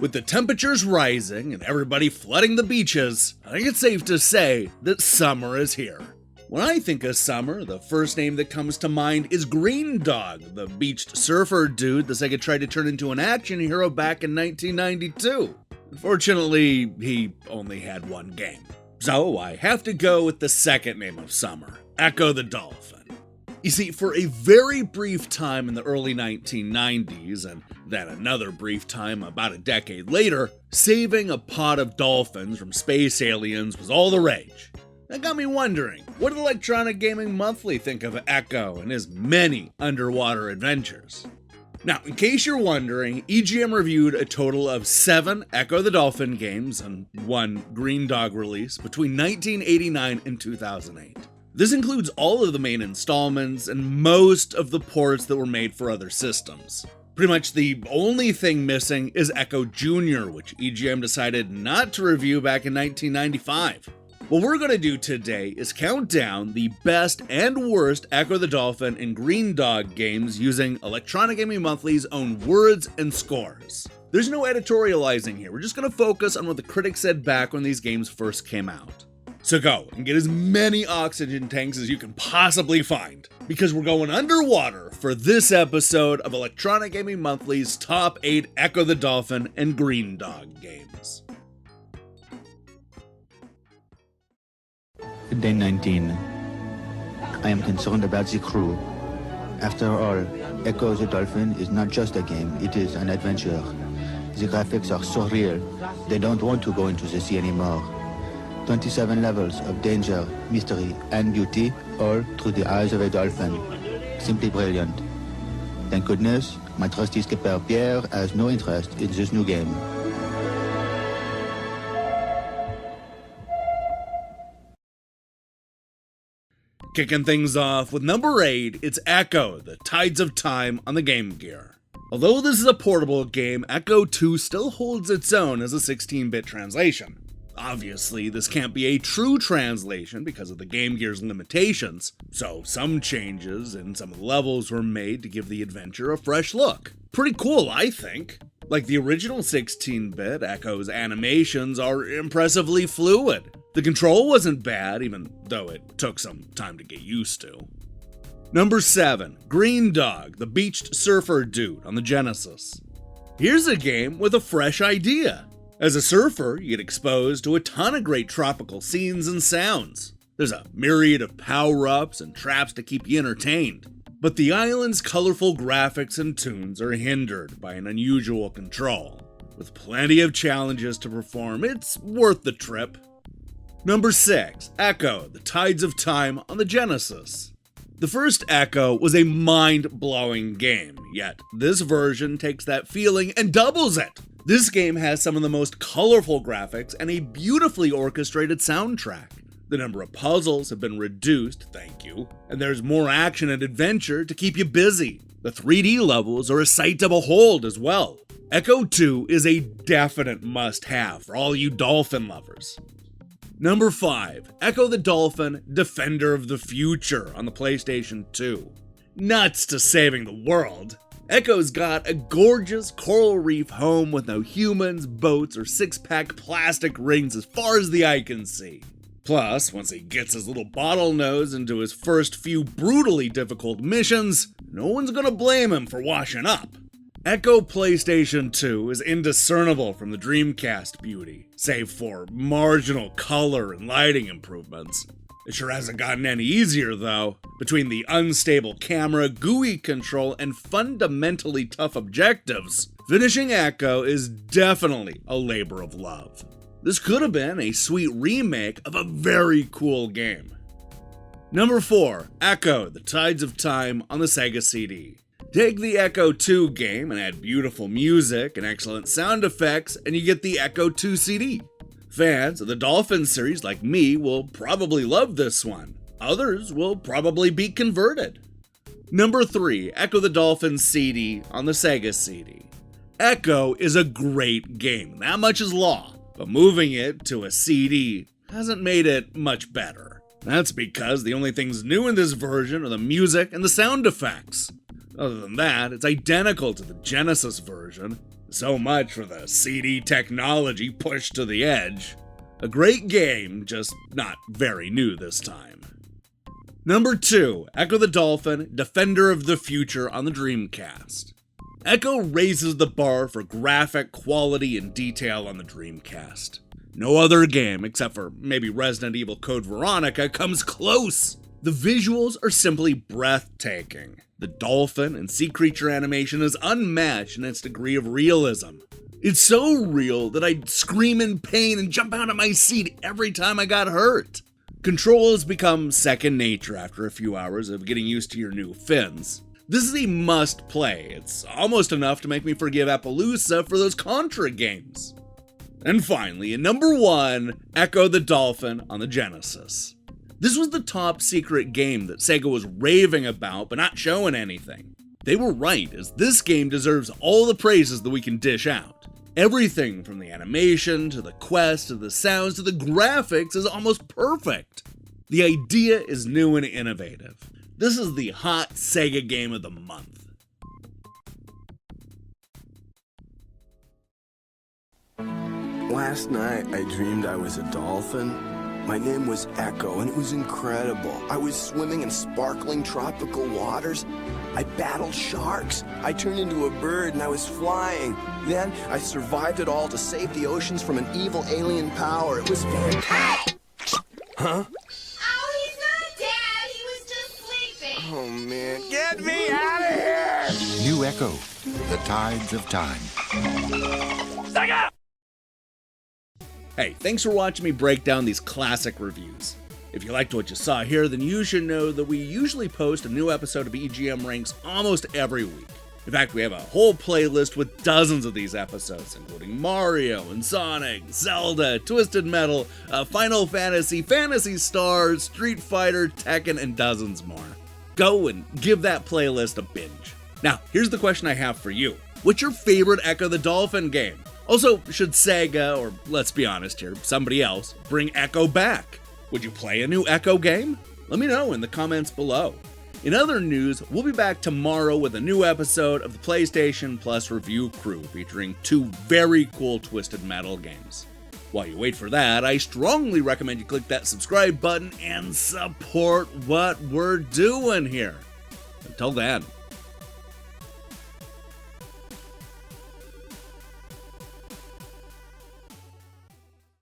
With the temperatures rising and everybody flooding the beaches, I think it's safe to say that summer is here. When I think of summer, the first name that comes to mind is Greendog, the beached surfer dude the Sega tried to turn into an action hero back in 1992. Unfortunately, he only had one game. So I have to go with the second name of summer, Ecco the Dolphin. You see, for a very brief time in the early 1990s, and then another brief time about a decade later, saving a pod of dolphins from space aliens was all the rage. That got me wondering, what did Electronic Gaming Monthly think of Ecco and his many underwater adventures? Now, in case you're wondering, EGM reviewed a total of 7 Ecco the Dolphin games and 1 Greendog release between 1989 and 2008. This includes all of the main installments and most of the ports that were made for other systems. Pretty much the only thing missing is Ecco Jr, which EGM decided not to review back in 1995. What we're going to do today is count down the best and worst Ecco the Dolphin and Greendog games using Electronic Gaming Monthly's own words and scores. There's no editorializing here, we're just going to focus on what the critics said back when these games first came out. So go and get as many oxygen tanks as you can possibly find, because we're going underwater for this episode of Electronic Gaming Monthly's Top 8 Ecco the Dolphin and Greendog games. Day 19. I am concerned about the crew. After all, Ecco the Dolphin is not just a game, it is an adventure. The graphics are so real, they don't want to go into the sea anymore. 27 levels of danger, mystery, and beauty, all through the eyes of a dolphin. Simply brilliant. Thank goodness, my trusty skipper Pierre has no interest in this new game. Kicking things off with number 8, it's Ecco, the Tides of Time on the Game Gear. Although this is a portable game, Ecco 2 still holds its own as a 16-bit translation. Obviously, this can't be a true translation because of the Game Gear's limitations, so some changes in some of the levels were made to give the adventure a fresh look. Pretty cool, I think. Like the original 16-bit, Ecco's animations are impressively fluid. The control wasn't bad, even though it took some time to get used to. Number 7, Greendog, the beached surfer dude on the Genesis. Here's a game with a fresh idea. As a surfer, you get exposed to a ton of great tropical scenes and sounds. There's a myriad of power-ups and traps to keep you entertained. But the island's colorful graphics and tunes are hindered by an unusual control. With plenty of challenges to perform, it's worth the trip. Number 6, Ecco, the Tides of Time on the Genesis. The first Ecco was a mind-blowing game, yet this version takes that feeling and doubles it. This game has some of the most colorful graphics and a beautifully orchestrated soundtrack. The number of puzzles have been reduced, thank you, and there's more action and adventure to keep you busy. The 3D levels are a sight to behold as well. Ecco 2 is a definite must-have for all you dolphin lovers. Number 5, Ecco the Dolphin, Defender of the Future on the PlayStation 2. Nuts to saving the world. Ecco's got a gorgeous coral reef home with no humans, boats, or six-pack plastic rings as far as the eye can see. Plus, once he gets his little bottlenose into his first few brutally difficult missions, no one's gonna blame him for washing up. Ecco PlayStation 2 is indiscernible from the Dreamcast beauty, save for marginal color and lighting improvements. It sure hasn't gotten any easier, though. Between the unstable camera, GUI control, and fundamentally tough objectives, finishing Ecco is definitely a labor of love. This could have been a sweet remake of a very cool game. Number 4, Ecco, the Tides of Time on the Sega CD. Take the Ecco 2 game and add beautiful music and excellent sound effects, and you get the Ecco 2 CD. Fans of the Dolphin series like me will probably love this one. Others will probably be converted. Number 3, Ecco the Dolphin CD on the Sega CD. Ecco is a great game, that much is law, but moving it to a CD hasn't made it much better. That's because the only things new in this version are the music and the sound effects. Other than that, it's identical to the Genesis version. So much for the CD technology pushed to the edge. A great game, just not very new this time. Number 2, Ecco the Dolphin, Defender of the Future on the Dreamcast. Ecco raises the bar for graphic quality and detail on the Dreamcast. No other game, except for maybe Resident Evil Code Veronica, comes close. The visuals are simply breathtaking. The dolphin and sea creature animation is unmatched in its degree of realism. It's so real that I'd scream in pain and jump out of my seat every time I got hurt. Control has become second nature after a few hours of getting used to your new fins. This is a must play. It's almost enough to make me forgive Appaloosa for those Contra games. And finally, at number 1, Ecco the Dolphin on the Genesis. This was the top secret game that Sega was raving about but not showing anything. They were right, as this game deserves all the praises that we can dish out. Everything from the animation, to the quest, to the sounds, to the graphics is almost perfect. The idea is new and innovative. This is the hot Sega game of the month. Last night I dreamed I was a dolphin. My name was Ecco, and it was incredible. I was swimming in sparkling tropical waters. I battled sharks. I turned into a bird and I was flying. Then I survived it all to save the oceans from an evil alien power. It was fantastic. Huh? Oh, he's not dead. He was just sleeping. Oh, man. Get me out of here! New Ecco, the Tides of Time. Sega! Hey, thanks for watching me break down these classic reviews. If you liked what you saw here, then you should know that we usually post a new episode of EGM Ranks almost every week. In fact, we have a whole playlist with dozens of these episodes, including Mario and Sonic, Zelda, Twisted Metal, Final Fantasy, Phantasy Star, Street Fighter, Tekken, and dozens more. Go and give that playlist a binge. Now, here's the question I have for you. What's your favorite Ecco the Dolphin game? Also, should Sega, or let's be honest here, somebody else, bring Ecco back? Would you play a new Ecco game? Let me know in the comments below. In other news, we'll be back tomorrow with a new episode of the PlayStation Plus review crew featuring 2 very cool Twisted Metal games. While you wait for that, I strongly recommend you click that subscribe button and support what we're doing here. Until then.